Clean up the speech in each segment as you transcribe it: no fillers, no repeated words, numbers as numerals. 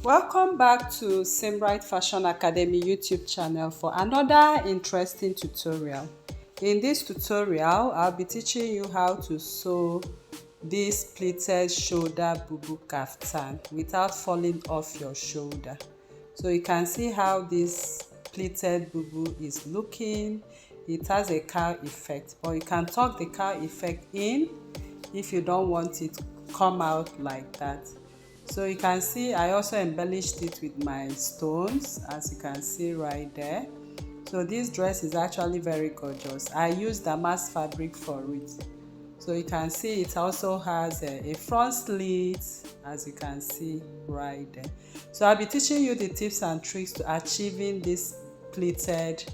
Welcome back to Simbright Fashion Academy YouTube channel for another interesting tutorial. In this tutorial, I'll be teaching you how to sew this pleated shoulder bubu kaftan without falling off your shoulder. So you can see how this pleated bubu is looking. It has a cow effect, but you can tuck the cow effect in if you don't want it to come out like that. So you can see I also embellished it with my stones, as you can see right there. So this dress is actually very gorgeous. I used damask fabric for it. So you can see it also has a front slit, as you can see right there. So I'll be teaching you the tips and tricks to achieving this pleated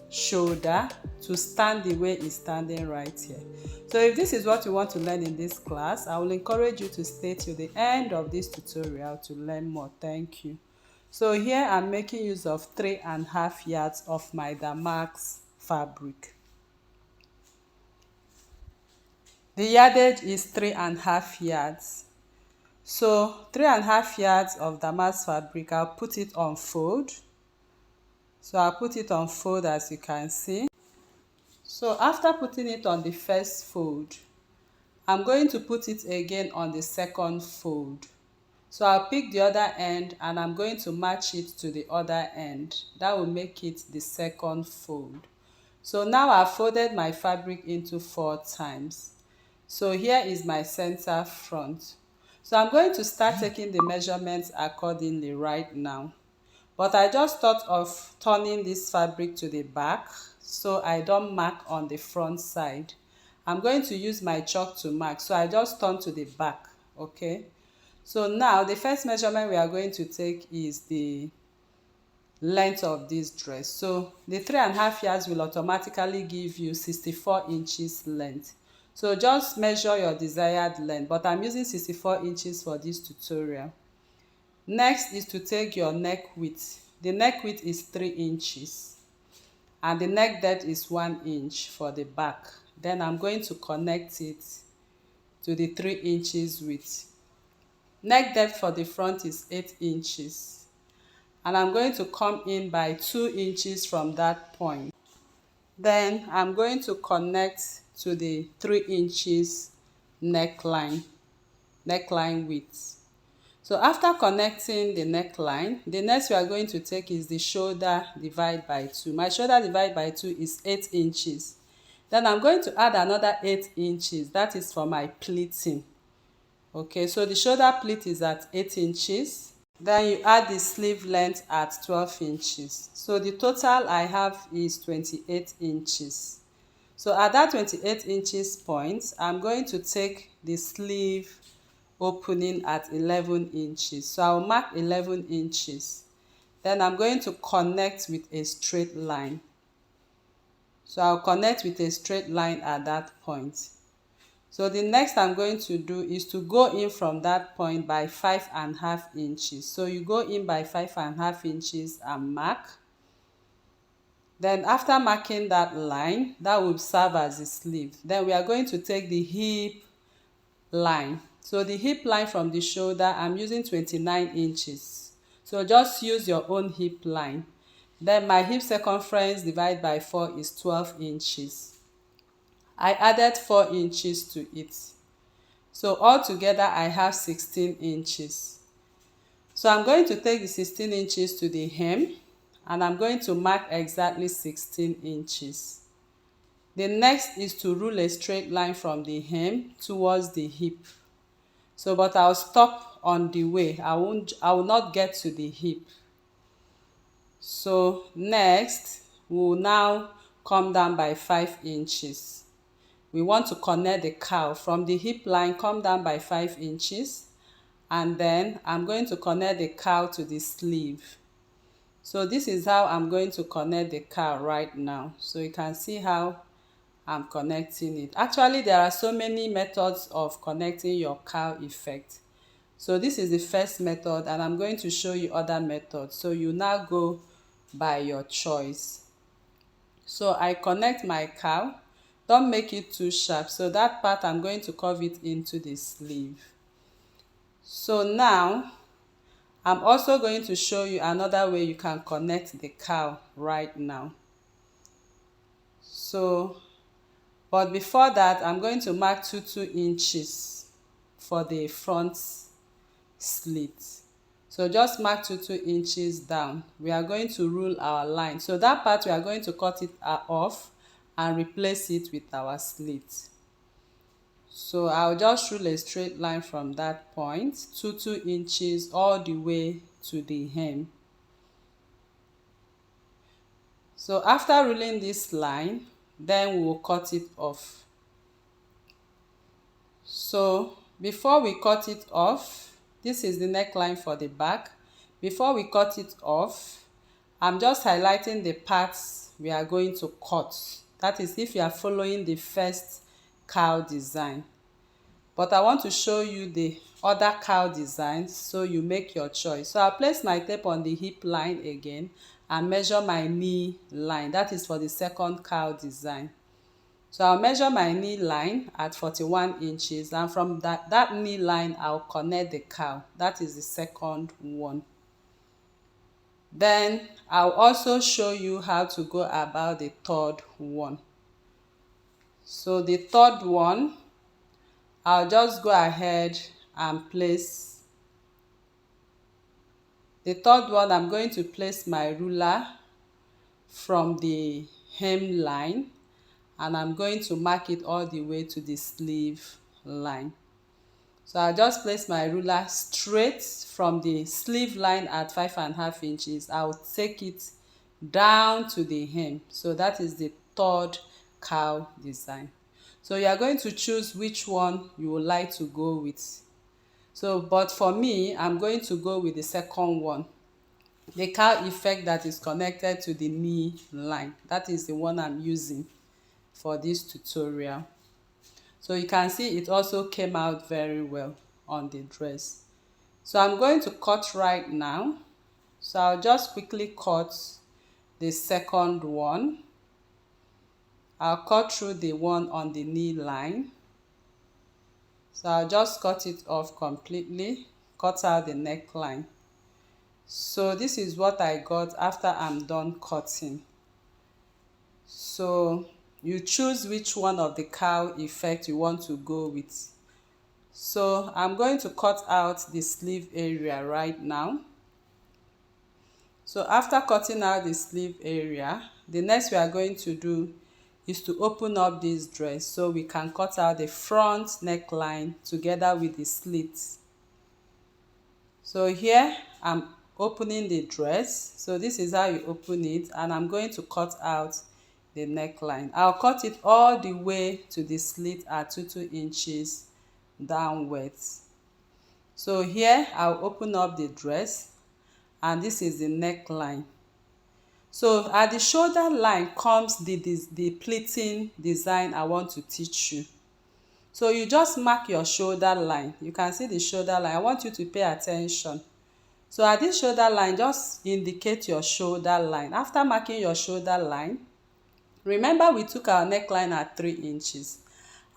shoulder to stand the way it's standing right here. So if this is what you want to learn in this class, I will encourage you to stay till the end of this tutorial to learn more. Thank you. So here I'm making use of 3.5 yards of my damask fabric. The yardage is 3.5 yards. So 3.5 yards of damask fabric, I'll put it on fold. So I'll put it on fold, as you can see. So after putting it on the first fold, I'm going to put it again on the second fold. So I'll pick the other end and I'm going to match it to the other end. That will make it the second fold. So now I've folded my fabric into 4 times. So here is my center front. So I'm going to start taking the measurements accordingly right now. But I just thought of turning this fabric to the back so I don't mark on the front side. I'm going to use my chalk to mark, so I just turn to the back, okay? So now the first measurement we are going to take is the length of this dress. So the 3.5 yards will automatically give you 64 inches length. So just measure your desired length, but I'm using 64 inches for this tutorial. Next is to take your neck width. The neck width is 3 inches and the neck depth is 1 inch for the back. Then I'm going to connect it to the 3 inches width. Neck depth for the front is 8 inches and I'm going to come in by 2 inches from that point. Then I'm going to connect to the 3 inches neckline width. So after connecting the neckline, the next we are going to take is the shoulder divide by 2. My shoulder divide by 2 is 8 inches. Then I'm going to add another 8 inches. That is for my pleating. Okay, so the shoulder pleat is at 8 inches. Then you add the sleeve length at 12 inches. So the total I have is 28 inches. So at that 28 inches point, I'm going to take the sleeve opening at 11 inches. So I'll mark 11 inches. Then I'm going to connect with a straight line. So I'll connect with a straight line at that point. So the next I'm going to do is to go in from that point by 5.5 inches. So you go in by 5.5 inches and mark. Then after marking that line, that will serve as the sleeve. Then we are going to take the hip line. So the hip line from the shoulder, I'm using 29 inches. So just use your own hip line. Then my hip circumference divided by 4 is 12 inches. I added 4 inches to it. So altogether I have 16 inches. So I'm going to take the 16 inches to the hem and I'm going to mark exactly 16 inches. The next is to rule a straight line from the hem towards the hip. So but I'll stop on the way. I will not get to the hip. So next, we'll now come down by 5 inches. We want to connect the cowl from the hip line, come down by 5 inches. And then I'm going to connect the cowl to the sleeve. So this is how I'm going to connect the cowl right now. So you can see how I'm connecting it. Actually, there are so many methods of connecting your cowl effect. So this is the first method and I'm going to show you other methods. So you now go by your choice. So I connect my cowl. Don't make it too sharp. So that part I'm going to curve it into the sleeve. So now I'm also going to show you another way you can connect the cowl right now. So, but before that, I'm going to mark 2 inches for the front slit. So just mark 2 inches down. We are going to rule our line. So that part we are going to cut it off and replace it with our slit. So I'll just rule a straight line from that point, 2 inches all the way to the hem. So after ruling this line, then we will cut it off. So before we cut it off, this is the neckline for the back. Before we cut it off, I'm just highlighting the parts we are going to cut. That is if you are following the first cowl design. But I want to show you the other cowl designs so you make your choice. So I'll place my tape on the hip line again and measure my knee line. That is for the second cowl design. So I'll measure my knee line at 41 inches, and from that knee line I'll connect the cowl. That is the second one. Then I'll also show you how to go about the third one. So the third one, I'll just go ahead and place the third one. I'm going to place my ruler from the hem line, and I'm going to mark it all the way to the sleeve line. So I'll just place my ruler straight from the sleeve line at 5.5 inches. I'll take it down to the hem. So that is the third cowl design. So you are going to choose which one you would like to go with. So, but for me, I'm going to go with the second one, the cowl effect that is connected to the knee line. That is the one I'm using for this tutorial. So you can see it also came out very well on the dress. So I'm going to cut right now. So I'll just quickly cut the second one. I'll cut through the one on the knee line. So I'll just cut it off completely, cut out the neckline. So this is what I got after I'm done cutting. So you choose which one of the cowl effect you want to go with. So I'm going to cut out the sleeve area right now. So after cutting out the sleeve area, the next we are going to do is to open up this dress so we can cut out the front neckline together with the slits. So here I'm opening the dress. So this is how you open it, and I'm going to cut out the neckline. I'll cut it all the way to the slit at 2 inches downwards. So here I'll open up the dress, and this is the neckline. So at the shoulder line comes the pleating design I want to teach you. So you just mark your shoulder line. You can see the shoulder line. I want you to pay attention. So at this shoulder line, just indicate your shoulder line. After marking your shoulder line, remember we took our neckline at 3 inches.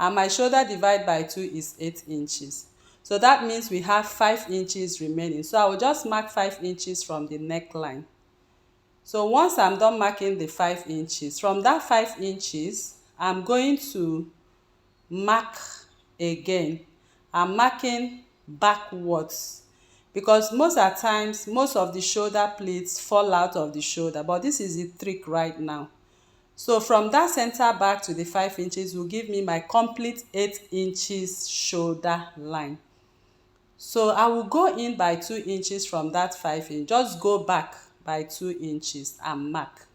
And my shoulder divided by 2 is 8 inches. So that means we have 5 inches remaining. So I will just mark 5 inches from the neckline. So once I'm done marking the 5 inches, from that 5 inches, I'm going to mark again. I'm marking backwards, because most of the times, most of the shoulder pleats fall out of the shoulder, but this is the trick right now. So from that center back to the 5 inches will give me my complete 8 inches shoulder line. So I will go in by 2 inches from that 5 inch. Just go back by 2 inches and mark.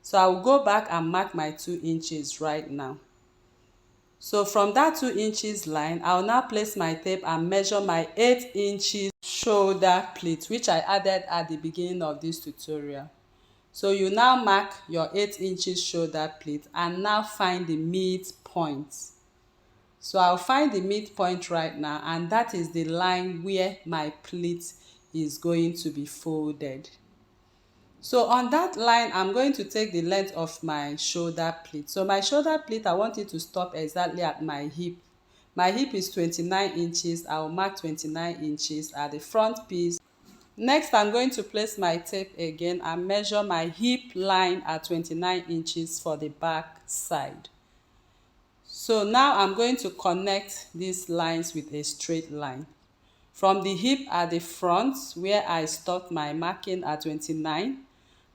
So I will go back and mark my 2 inches right now. So from that 2 inches line, I will now place my tape and measure my 8 inches shoulder pleat, which I added at the beginning of this tutorial. So you now mark your 8 inches shoulder pleat and now find the midpoint. So I'll find the midpoint right now, and that is the line where my pleat is going to be folded. So on that line, I'm going to take the length of my shoulder pleat. So my shoulder pleat, I want it to stop exactly at my hip. My hip is 29 inches. I will mark 29 inches at the front piece. Next, I'm going to place my tape again and measure my hip line at 29 inches for the back side. So now I'm going to connect these lines with a straight line. From the hip at the front, where I stopped my marking at 29,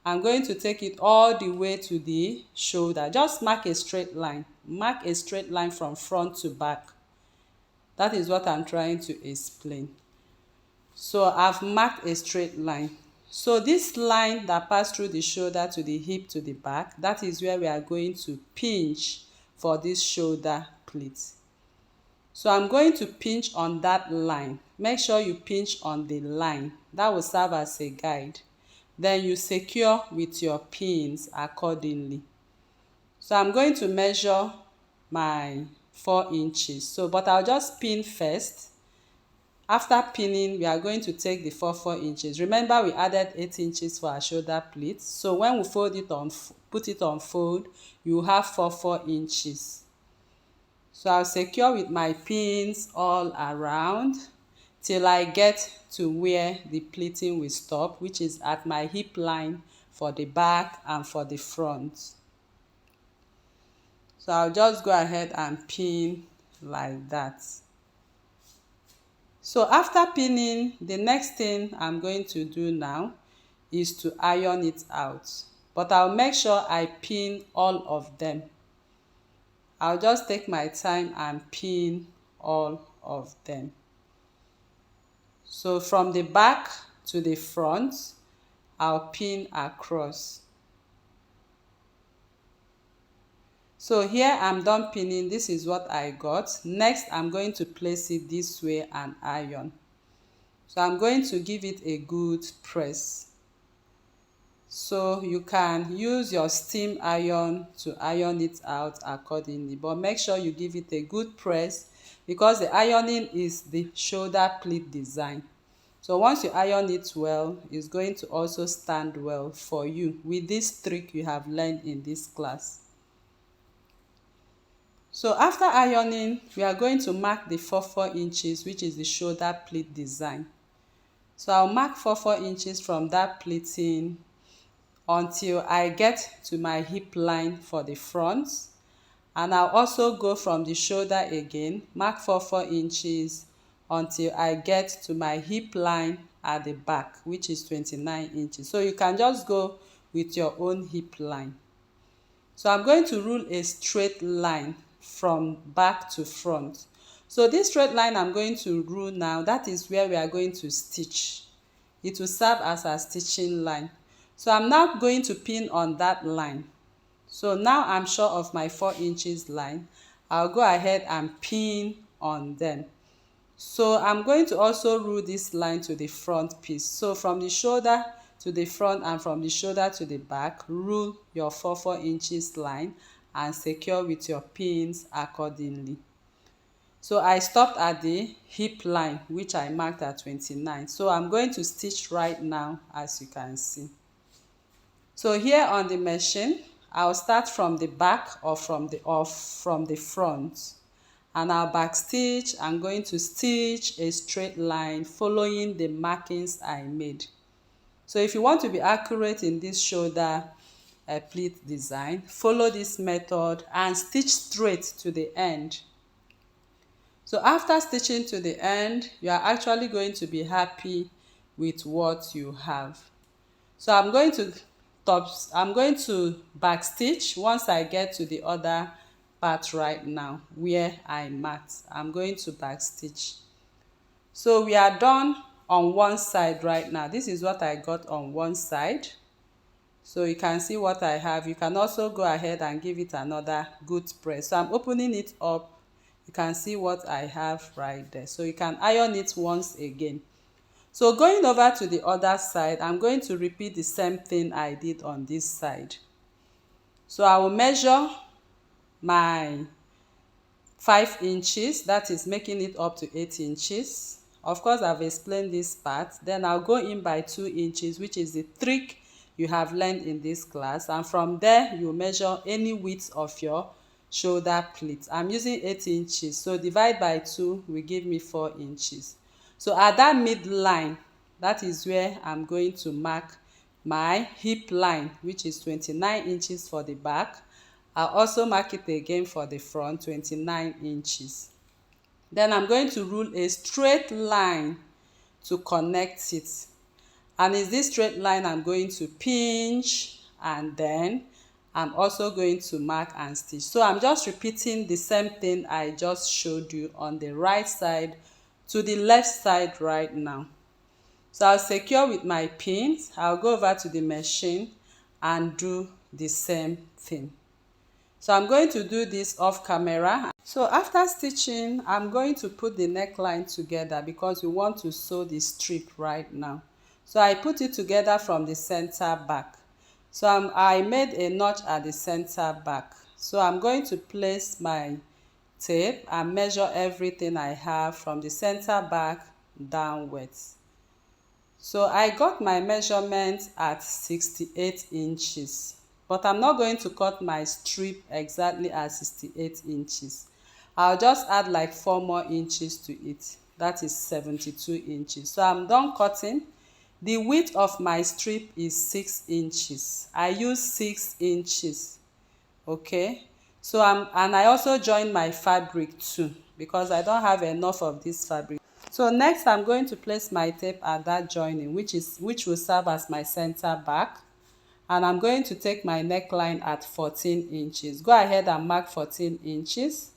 I'm going to take it all the way to the shoulder. Just mark a straight line. Mark a straight line from front to back. That is what I'm trying to explain. So I've marked a straight line. So this line that passed through the shoulder to the hip to the back, that is where we are going to pinch for this shoulder pleat. So I'm going to pinch on that line. Make sure you pinch on the line. That will serve as a guide. Then you secure with your pins accordingly. So I'm going to measure my 4 inches. So, but I'll just pin first. After pinning, we are going to take the 4 inches. Remember, we added 8 inches for our shoulder pleat. So when we fold it on, put it on fold, you have 4 inches. So I'll secure with my pins all around till I get to where the pleating will stop, which is at my hip line for the back and for the front. So I'll just go ahead and pin like that. So after pinning, the next thing I'm going to do now is to iron it out. But I'll make sure I pin all of them. I'll just take my time and pin all of them. So from the back to the front, I'll pin across. So here I'm done pinning. This is what I got. Next, I'm going to place it this way and iron. So I'm going to give it a good press. So you can use your steam iron to iron it out accordingly, but make sure you give it a good press because the ironing is the shoulder pleat design. So once you iron it well, it's going to also stand well for you with this trick you have learned in this class. So after ironing, we are going to mark the 4 inches, which is the shoulder pleat design. So I'll mark 4 inches from that pleating until I get to my hip line for the front. And I'll also go from the shoulder again, mark 4 inches until I get to my hip line at the back, which is 29 inches. So you can just go with your own hip line. So I'm going to rule a straight line from back to front. So this straight line I'm going to rule now, that is where we are going to stitch. It will serve as a stitching line. So I'm now going to pin on that line. So now I'm sure of my 4 inches line. I'll go ahead and pin on them. So I'm going to also rule this line to the front piece. So from the shoulder to the front and from the shoulder to the back, rule your 4 inches line and secure with your pins accordingly. So I stopped at the hip line, which I marked at 29. So I'm going to stitch right now, as you can see. So here on the machine, I'll start from the back or from the front. And I'll back stitch. I'm going to stitch a straight line following the markings I made. So if you want to be accurate in this shoulder pleat design, follow this method and stitch straight to the end. So after stitching to the end, you are actually going to be happy with what you have. So I'm going to back stitch once I get to the other part right now where I marked. I'm going to back stitch. So we are done on one side right now. This is what I got on one side. So you can see what I have. You can also go ahead and give it another good press. So I'm opening it up. You can see what I have right there. So you can iron it once again. So going over to the other side, I'm going to repeat the same thing I did on this side. So I will measure my 5 inches, that is making it up to 8 inches. Of course, I've explained this part. Then I'll go in by 2 inches, which is the trick you have learned in this class. And from there, you measure any width of your shoulder pleat. I'm using 8 inches, so divide by 2 will give me 4 inches. So at that midline, that is where I'm going to mark my hip line, which is 29 inches for the back. I'll also mark it again for the front, 29 inches. Then I'm going to rule a straight line to connect it. And it's this straight line I'm going to pinch, and then I'm also going to mark and stitch. So I'm just repeating the same thing I just showed you on the right side to the left side right now. So I'll secure with my pins. I'll go over to the machine and do the same thing. So I'm going to do this off camera. So after stitching, I'm going to put the neckline together because we want to sew the strip right now. So I put it together from the center back. So I made a notch at the center back. So I'm going to place my tape and measure everything I have from the center back downwards. So I got my measurement at 68 inches. But I'm not going to cut my strip exactly at 68 inches. I'll just add like 4 more inches to it. That is 72 inches. So I'm done cutting. The width of my strip is 6 inches. I use 6 inches. Okay. So and I also join my fabric too because I don't have enough of this fabric. So next I'm going to place my tape at that joining, which will serve as my center back. And I'm going to take my neckline at 14 inches. Go ahead and mark 14 inches.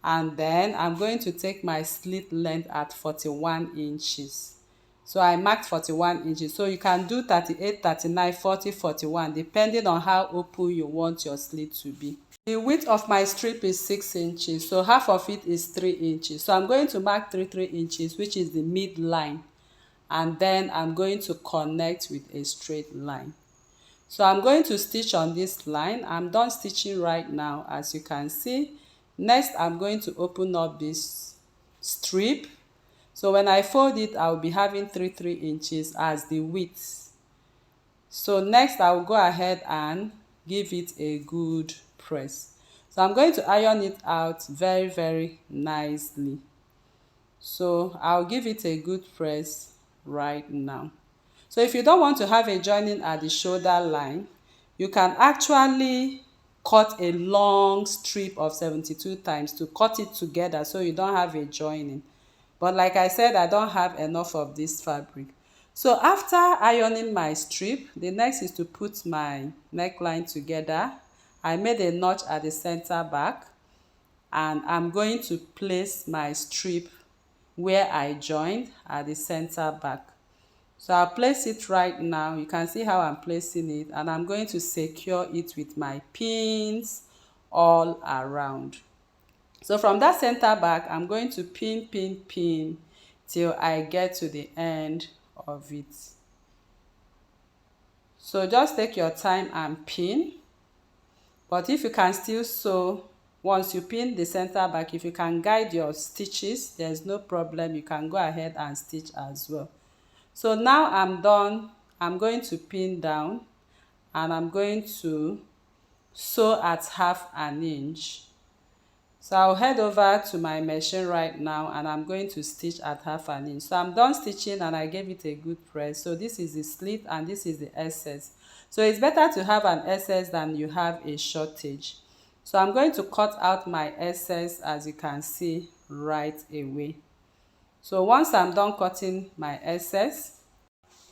And then I'm going to take my slit length at 41 inches. So I marked 41 inches. So you can do 38, 39, 40, 41, depending on how open you want your slit to be. The width of my strip is 6 inches. So half of it is 3 inches. So I'm going to mark 3 inches, which is the midline. And then I'm going to connect with a straight line. So I'm going to stitch on this line. I'm done stitching right now, as you can see. Next, I'm going to open up this strip. So when I fold it, I'll be having 3 inches as the width. So next, I'll go ahead and give it a good press. So I'm going to iron it out very, very nicely. So I'll give it a good press right now. So if you don't want to have a joining at the shoulder line, you can actually cut a long strip of 72 times to cut it together so you don't have a joining. But like I said, I don't have enough of this fabric. So after ironing my strip, the next is to put my neckline together. I made a notch at the center back, and I'm going to place my strip where I joined at the center back. So I'll place it right now. You can see how I'm placing it, and I'm going to secure it with my pins all around. So from that center back, I'm going to pin, pin, pin till I get to the end of it. So just take your time and pin. But if you can still sew, once you pin the center back, if you can guide your stitches, there's no problem. You can go ahead and stitch as well. So now I'm done. I'm going to pin down, and I'm going to sew at half an inch. So I'll head over to my machine right now, and I'm going to stitch at half an inch. So I'm done stitching, and I gave it a good press. So this is the slit and this is the excess. So it's better to have an excess than you have a shortage. So I'm going to cut out my excess, as you can see right away. So once I'm done cutting my excess,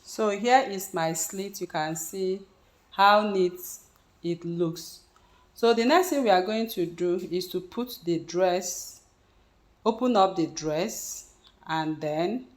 so here is my slit. You can see how neat it looks. So the next thing we are going to do is to put the dress, open up the dress, and then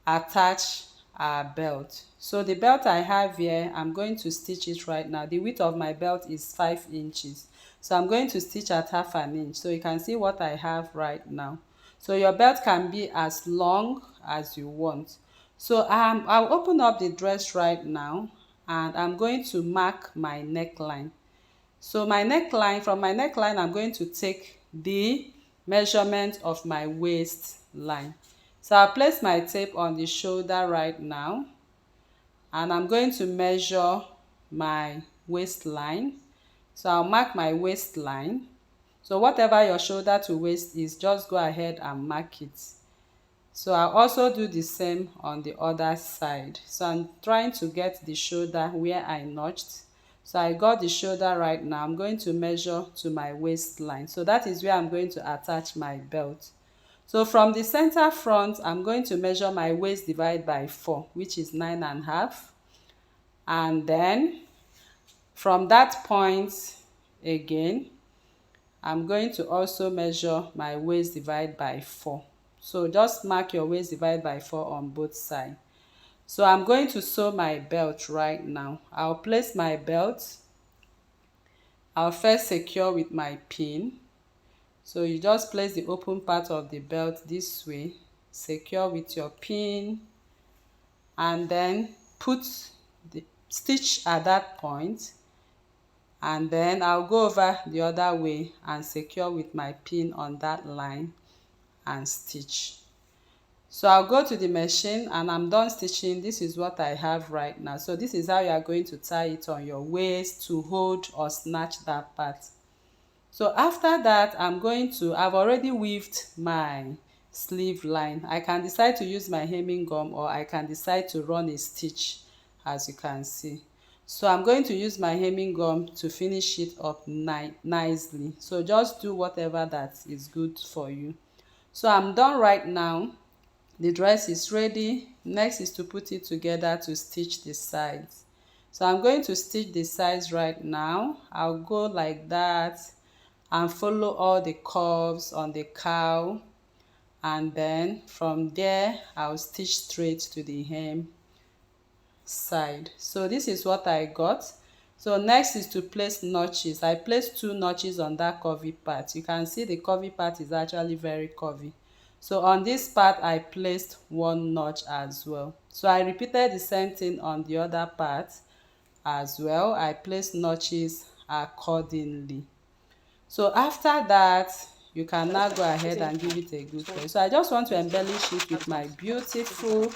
attach our belt. So the belt I have here, I'm going to stitch it right now. The width of my belt is 5 inches. So I'm going to stitch at half an inch. So you can see what I have right now. So your belt can be as long as you want. So I'll open up the dress right now, and I'm going to mark my neckline. So my neckline, from my neckline, I'm going to take the measurement of my waistline. So I'll place my tape on the shoulder right now, and I'm going to measure my waistline. So I'll mark my waistline. So whatever your shoulder to waist is, just go ahead and mark it. So I'll also do the same on the other side. So I'm trying to get the shoulder where I notched. So I got the shoulder right now. I'm going to measure to my waistline. So that is where I'm going to attach my belt. So from the center front, I'm going to measure my waist divided by 4, which is 9.5. And then from that point again, I'm going to also measure my waist divided by 4. So just mark your waist divided by 4 on both sides. So I'm going to sew my belt right now. I'll place my belt. I'll first secure with my pin. So you just place the open part of the belt this way, secure with your pin, and then put the stitch at that point, and then I'll go over the other way and secure with my pin on that line and stitch. So I'll go to the machine and I'm done stitching. This is what I have right now. So this is how you are going to tie it on your waist to hold or snatch that part. So after that, I've already weaved my sleeve line. I can decide to use my hemming gum, or I can decide to run a stitch, as you can see. So I'm going to use my hemming gum to finish it up nicely. So just do whatever that is good for you. So I'm done right now. The dress is ready. Next is to put it together to stitch the sides. So I'm going to stitch the sides right now. I'll go like that and follow all the curves on the cowl, and then from there I'll stitch straight to the hem side. So this is what I got. So next is to place notches. I placed 2 notches on that curvy part. You can see the curvy part is actually very curvy. So on this part I placed 1 notch as well. So I repeated the same thing on the other part as well. I placed notches accordingly. So after that, you can now go ahead and give it a good press. So I just want to embellish it with my beautiful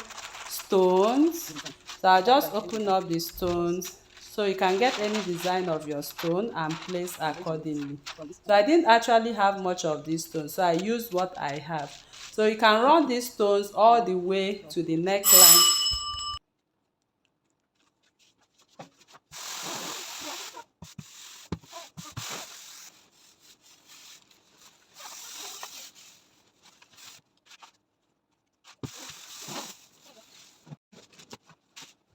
stones. So I'll just open up the stones. So you can get any design of your stone and place accordingly. So I didn't actually have much of these stones, so I used what I have. So you can run these stones all the way to the neckline.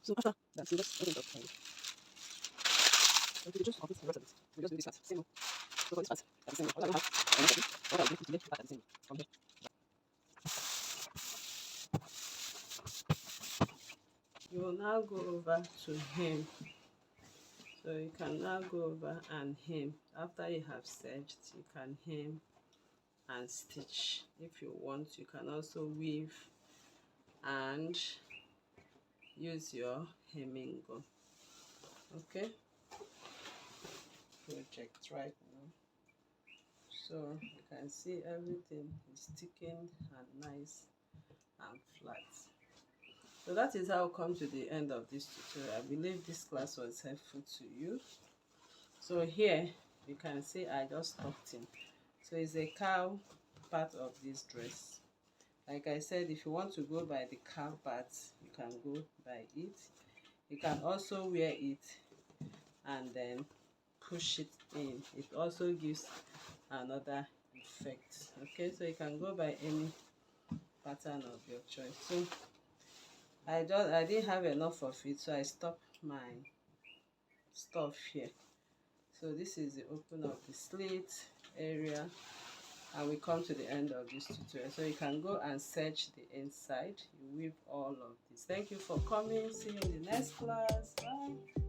So after that, you just open it up. So you just complete the rest of it. You just do this part. Same. So for this part, that's the same. What I have, what I'll do to make that at the same from here. You will now go over to hem. So you can now go over and hem. After you have serged, you can hem and stitch. If you want, you can also weave and use your hemming gun. Okay, project right now. So you can see everything is thickened and nice and flat. So that is how I come to the end of this tutorial. I believe this class was helpful to you. So here you can see I just tucked in. So it's a cowl part of this dress. Like I said, if you want to go by the cowl part, you can go by it. You can also wear it and then push it in. It also gives another effect. Okay, so you can go by any pattern of your choice. So I didn't have enough of it, so I stopped my stuff here. So this is the open of the slit area, and we come to the end of this tutorial. So you can go and search the inside. You weave all of this. Thank you for coming. See you in the next class. Bye.